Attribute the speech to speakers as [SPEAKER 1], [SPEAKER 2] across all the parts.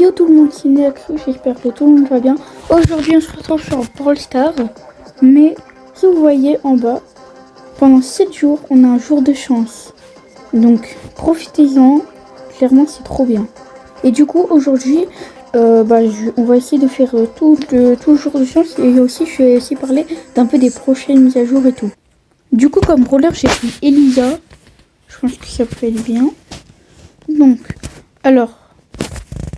[SPEAKER 1] Yo tout le monde, c'est Neaxo, j'espère que tout le monde va bien. Aujourd'hui on se retrouve sur Brawl Stars. Mais si vous voyez en bas, pendant 7 jours, on a un jour de chance. Donc profitez-en, clairement c'est trop bien. Et du coup aujourd'hui, on va essayer de faire tout le jour de chance. Et aussi je vais essayer de parler d'un peu des prochaines mises à jour et tout. Du coup comme brawler j'ai pris Elisa. Je pense que ça peut être bien. Donc, alors...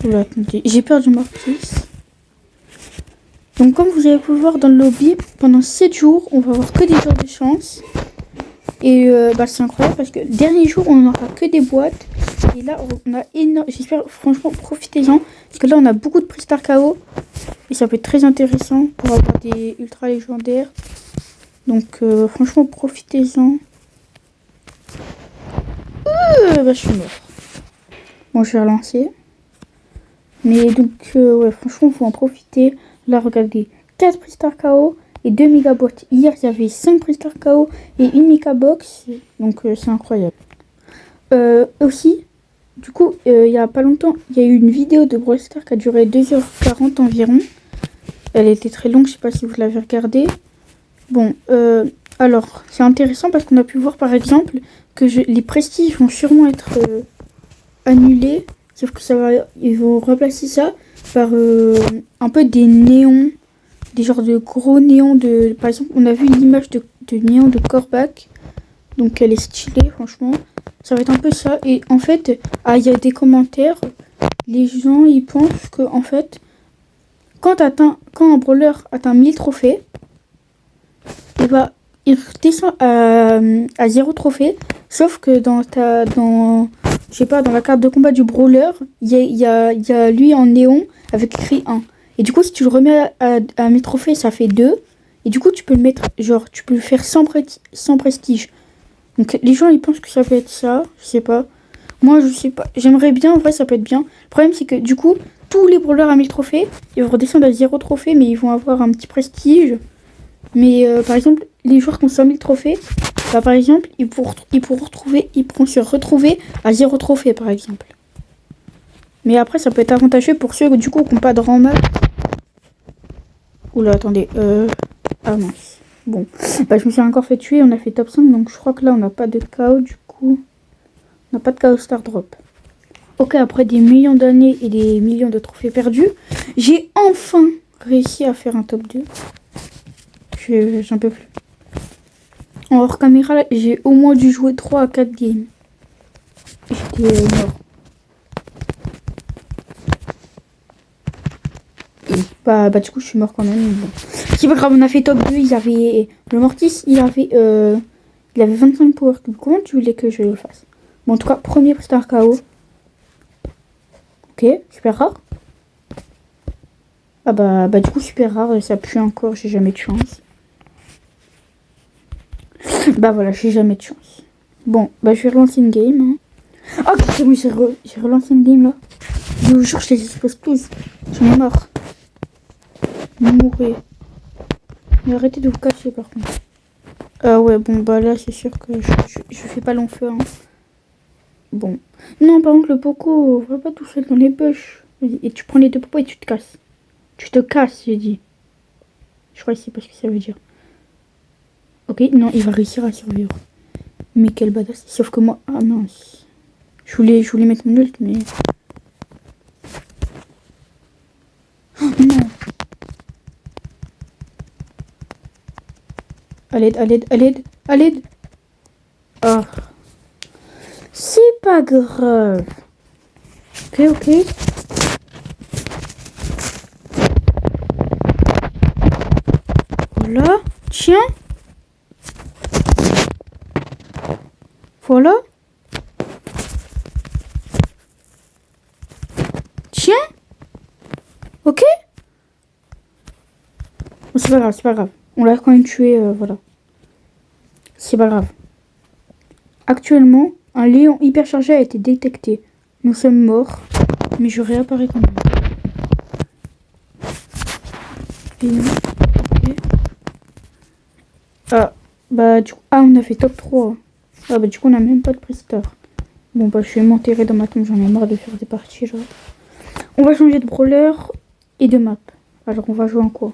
[SPEAKER 1] Oula, attendez, j'ai peur du Mortis. Donc comme vous avez pu voir dans le lobby, pendant 7 jours, on va avoir que des jours de chance. Et c'est incroyable parce que le dernier jour, on n'aura que des boîtes. Et là, on a énorme... J'espère, franchement, profitez-en. Parce que là, on a beaucoup de prix Star KO. Et ça peut être très intéressant pour avoir des ultra légendaires. Donc franchement, profitez-en. Je suis mort. Bon, je vais relancer. Mais donc, ouais, franchement, il faut en profiter. Là, regardez, 4 prix Star KO et 2 mégabots. Hier, il y avait 5 prix Star KO et une méga box. Donc, c'est incroyable. Aussi, du coup, il y a pas longtemps, il y a eu une vidéo de Brawl Stars qui a duré 2h40 environ. Elle était très longue, je sais pas si vous l'avez regardée. Bon, alors, c'est intéressant parce qu'on a pu voir, par exemple, que les prestiges vont sûrement être annulés. Sauf que ils vont remplacer ça par un peu des néons, des genres de gros néons de... Par exemple, on a vu l'image de néon de Corbac. Donc elle est stylée, franchement. Ça va être un peu ça. Et en fait, il y a des commentaires. Les gens, ils pensent que, en fait, quand un brawler atteint 1000 trophées, il redescend à 0 trophée. Sauf que dans la carte de combat du brawler, il y a lui en néon avec écrit 1. Et du coup, si tu le remets à mes trophées, ça fait 2. Et du coup, tu peux le mettre, genre, tu peux le faire sans prestige. Donc, les gens, ils pensent que ça peut être ça. Je sais pas. Moi, je sais pas. J'aimerais bien, en vrai, ça peut être bien. Le problème, c'est que, du coup, tous les brawlers à 1000 trophées, ils vont redescendre à 0 trophée, mais ils vont avoir un petit prestige. Mais, par exemple, les joueurs qui ont 100 000 trophées, par exemple, ils pourront se retrouver à 0 trophée, par exemple. Mais après, ça peut être avantageux pour ceux, du coup, qui n'ont pas de rang max. Oula, attendez. Ah mince. Bon. Je me suis encore fait tuer. On a fait top 5. Donc, je crois que là, on n'a pas de KO. Du coup, on n'a pas de KO Star Drop. Ok, après des millions d'années et des millions de trophées perdus, j'ai enfin réussi à faire un top 2. J'en peux plus. En hors caméra, j'ai au moins dû jouer 3 à 4 games. J'étais mort. Du coup, je suis mort quand même. Bon. C'est pas grave, on a fait top 2. Le Mortis, il avait 25 power cubes. Comment tu voulais que je le fasse? Bon, en tout cas, premier Star KO. Ok, super rare. Du coup, super rare. Ça pue encore, j'ai jamais de chance. Voilà, j'ai jamais de chance. Bon, je vais relancer une game. Hein. Oh, c'est bon, j'ai relancé une game là. Je vous jure, je les expose tous. J'en ai marre. Mourrez. Mais arrêtez de vous cacher par contre. Ouais, bon, là, c'est sûr que je fais pas long feu. Hein. Bon. Non, par contre, le Poco, va pas tout seul dans les bush. Et tu prends les 2 popos et tu te casses. Tu te casses, j'ai dit. Je crois que c'est pas ce que ça veut dire. Ok, non, il va réussir à survivre. Mais quel badass. Sauf que moi... Ah mince. Je voulais mettre mon ult, mais... Oh non. À l'aide. Oh. C'est pas grave. Ok. Voilà. Tiens. Voilà. Tiens. Ok. Bon, c'est pas grave. On l'a quand même tué, voilà. C'est pas grave. Actuellement, un lion hyper chargé a été détecté. Nous sommes morts, mais je réapparais quand même. Okay. Du coup, on a fait top 3. Du coup, on a même pas de prestar. Bon, je vais m'enterrer dans ma tombe, j'en ai marre de faire des parties, genre. On va changer de brawler et de map. Alors, on va jouer en quoi?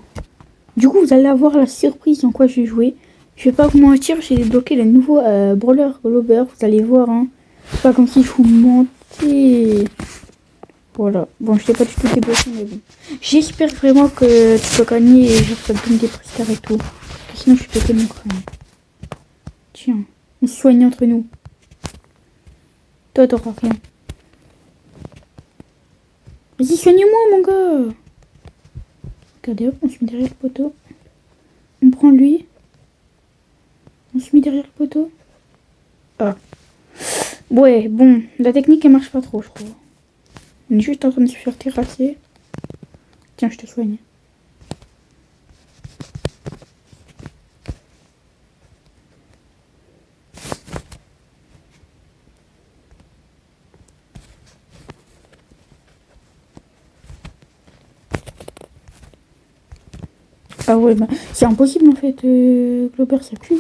[SPEAKER 1] Du coup, vous allez avoir la surprise en quoi je vais jouer. Je vais pas vous mentir, j'ai débloqué le nouveau brawler Glober. Vous allez voir, hein. C'est pas comme si je vous mentais. Voilà. Bon, je sais pas du tout débloqué, mais bon. J'espère vraiment que tu peux gagner et genre ça te donne des prestataires et tout. Parce que sinon, je suis pété mon crâne. Tiens, on se soigne entre nous. Toi, t'auras rien. Vas-y, soigne-moi, mon gars. Regardez, hop, on se met derrière le poteau. On prend lui. On se met derrière le poteau. Ah. Ouais, bon, la technique, elle marche pas trop, je trouve. On est juste en train de se faire terrasser. Tiens, je te soigne. Ah ouais, bah, c'est impossible en fait, Glober, ça pue.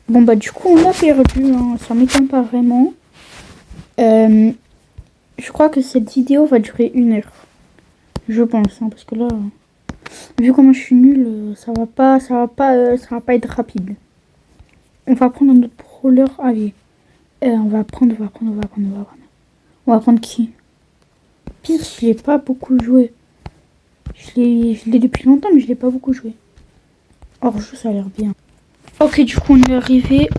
[SPEAKER 1] Bon bah du coup on a perdu, hein. Ça m'étonne pas vraiment. Je crois que cette vidéo va durer 1 heure. Je pense, hein, parce que là, vu comment je suis nulle, ça va pas être rapide. On va prendre un autre brawler, allez. On va prendre. On va prendre qui? Pire, je l'ai pas beaucoup joué. Je l'ai depuis longtemps, mais je l'ai pas beaucoup joué. Hors jeu, ça a l'air bien. Ok, du coup, on est arrivé.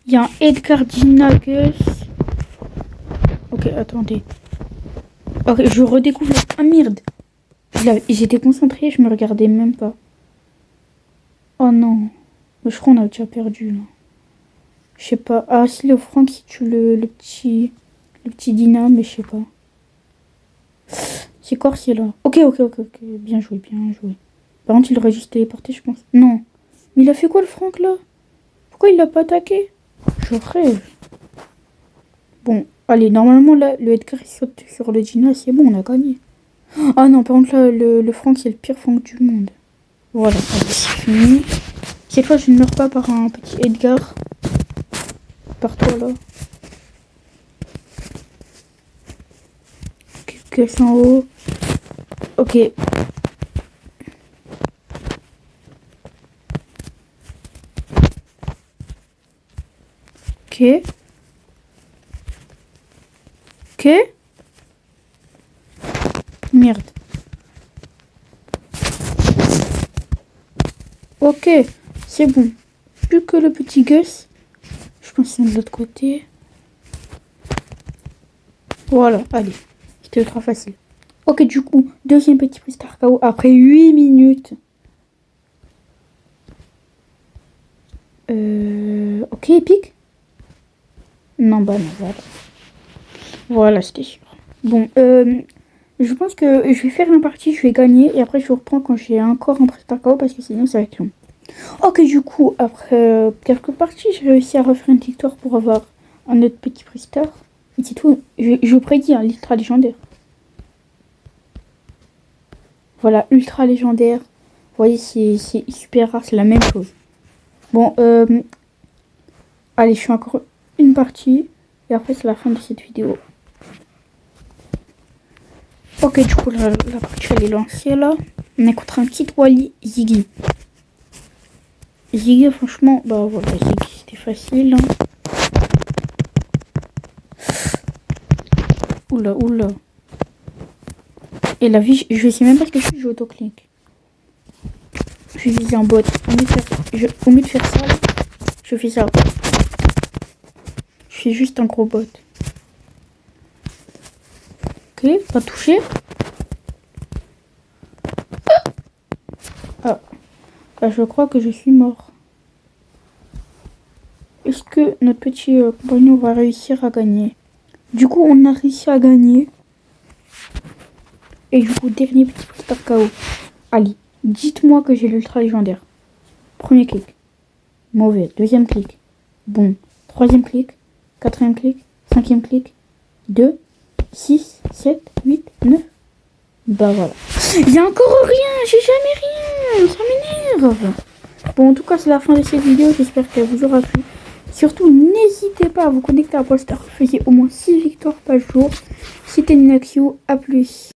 [SPEAKER 1] Il y a un Edgar Dinagus. Ok, attendez. Ok, je redécouvre. Ah merde. J'étais concentrée, je me regardais même pas. Oh non. Je crois qu'on a déjà perdu là. Je sais pas. Ah si, le Franck qui tue le petit Dina, mais je sais pas. C'est Corsier là. Ok. Bien joué. Par contre, il aurait juste téléporté, je pense. Non. Mais il a fait quoi le Franck là? Pourquoi il l'a pas attaqué? Je rêve. Bon, allez, normalement là, le Edgar il saute sur le Dina, c'est bon, on a gagné. Ah non, par contre là, le Franck c'est le pire Franck du monde. Voilà, allez, c'est fini. Cette fois, je ne meurs pas par un petit Edgar. Par toi là. Caisse en haut. Ok. Ok. Merde. Ok, c'est bon. Plus que le petit Gus. Je pense que c'est de l'autre côté. Voilà, allez. C'était ultra facile. Ok, du coup, deuxième petit Star KO après 8 minutes. Ok, épique. Non, bah non, voilà. Voilà, c'était sûr. Bon, je pense que je vais faire une partie, je vais gagner. Et après, je reprends quand j'ai encore un Star KO parce que sinon, ça va être long. Ok, du coup, après quelques parties, j'ai réussi à refaire une victoire pour avoir un autre petit Star. Et c'est tout. Je vous prédis un ultra légendaire. Voilà, ultra légendaire. Vous voyez, c'est super rare, c'est la même chose. Bon, allez, je fais encore une partie. Et après, c'est la fin de cette vidéo. Ok, du coup, la partie, elle est lancée, là. On écoutera un petit Wally Ziggy. Ziggy, franchement, bah voilà, Ziggy, c'était facile. Hein. Oula. Et la vie, je sais même pas ce que je joue autoclick. Je vais viser un bot. Au mieux de faire ça, là, je fais ça. Je fais juste un gros bot. Ok, pas touché. Ah, bah, je crois que je suis mort. Est-ce que notre petit compagnon va réussir à gagner? Du coup, on a réussi à gagner. Et du coup, dernier petit Star KO. Allez, dites-moi que j'ai l'ultra légendaire. Premier clic. Mauvais. Deuxième clic. Bon. Troisième clic. Quatrième clic. Cinquième clic. 2, 6, 7, 8, 9. Bah voilà. Il y a encore rien. J'ai jamais rien. Ça m'énerve. Bon, en tout cas, c'est la fin de cette vidéo. J'espère qu'elle vous aura plu. Surtout, n'hésitez pas à vous connecter à Brawl Stars. Faisiez au moins 6 victoires par jour. C'était Ninaxiu, à plus.